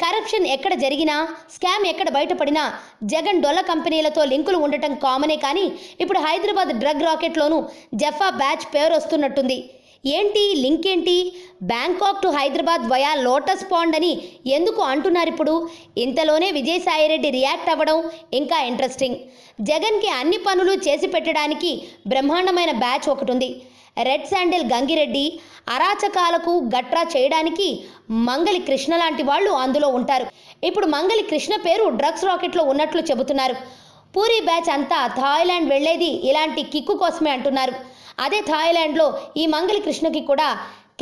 Corruption ఎక్కడ జరిగినా, scam ఎక్కడ బయటపడినా జగన్ డొల్ల కంపెనీలతో లింకులు ఉండటం కామనే. కానీ ఇప్పుడు హైదరాబాద్ డ్రగ్ రాకెట్లోనూ జఫా బ్యాచ్ పేరు వస్తున్నట్టుంది. ఏంటి లింక్ ఏంటి? Bangkok to Hyderabad via Lotus Pond అని ఎందుకు అంటున్నారు ఇప్పుడు? ఇంతలోనే విజయసాయిరెడ్డి రియాక్ట్ అవ్వడం ఇంకా ఇంట్రెస్టింగ్. జగన్కి అన్ని పనులు చేసి పెట్టడానికి బ్రహ్మాండమైన బ్యాచ్ ఒకటి ఉంది. రెడ్ శాండిల్ గంగిరెడ్డి అరాచకాలకు గట్రా చేయడానికి మంగలి కృష్ణ లాంటి వాళ్ళు అందులో ఉంటారు. ఇప్పుడు మంగలి కృష్ణ పేరు డ్రగ్స్ రాకెట్లో ఉన్నట్లు చెబుతున్నారు. పూరి బ్యాచ్ అంతా థాయిలాండ్ వెళ్లేది ఇలాంటి కిక్కు కోసమే అంటున్నారు. అదే థాయిలాండ్లో ఈ మంగలి కృష్ణకి కూడా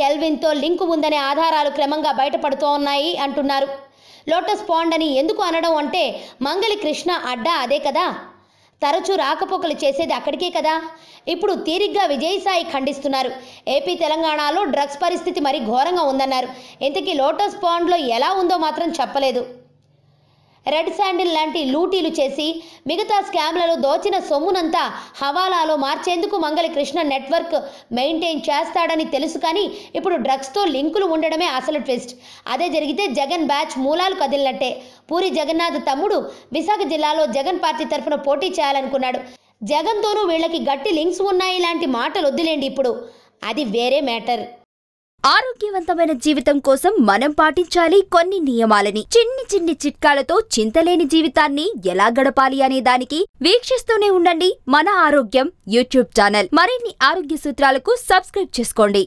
కెల్విన్తో లింకు ఉందనే ఆధారాలు క్రమంగా బయటపడుతూ ఉన్నాయి అంటున్నారు. లోటస్ పాండ్ అని ఎందుకు అనడం అంటే మంగలి కృష్ణ అడ్డా అదే కదా, తరచూ రాకపోకలు చేసేది అక్కడికే కదా. ఇప్పుడు తీరిగ్గా విజయసాయి ఖండిస్తున్నారు. ఏపీ తెలంగాణలో డ్రగ్స్ పరిస్థితి మరీ ఘోరంగా ఉందన్నారు. ఇంతకీ లోటస్ పాండ్లో ఎలా ఉందో మాత్రం చెప్పలేదు. రెడ్ శాండిల్ లాంటి లూటీలు చేసి మిగతా స్కామ్లలో దోచిన సొమ్మునంతా హవాలాలో మార్చేందుకు మంగలి కృష్ణ నెట్వర్క్ మెయింటైన్ చేస్తాడని తెలుసు. కానీ ఇప్పుడు డ్రగ్స్తో లింకులు ఉండడమే అసలు ట్విస్ట్. అదే జరిగితే జగన్ బ్యాచ్ మూలాలు కదిలినట్టే. పూరి జగన్నాథ్ తమ్ముడు విశాఖ జిల్లాలో జగన్ పార్టీ తరఫున పోటీ చేయాలనుకున్నాడు. జగన్తోనూ వీళ్ళకి గట్టి లింక్స్ ఉన్నాయి లాంటి మాటలు వద్దులేండి, ఇప్పుడు అది వేరే మ్యాటర్. ఆరోగ్యవంతమైన జీవితం కోసం మనం పాటించాలి కొన్ని నియమాలని. చిన్ని చిన్ని చిట్కాలతో చింతలేని జీవితాన్ని ఎలా గడపాలి అనే దానికి వీక్షిస్తూనే ఉండండి మన ఆరోగ్యం యూట్యూబ్ ఛానల్. మరిన్ని ఆరోగ్య సూత్రాలకు సబ్స్క్రైబ్ చేసుకోండి.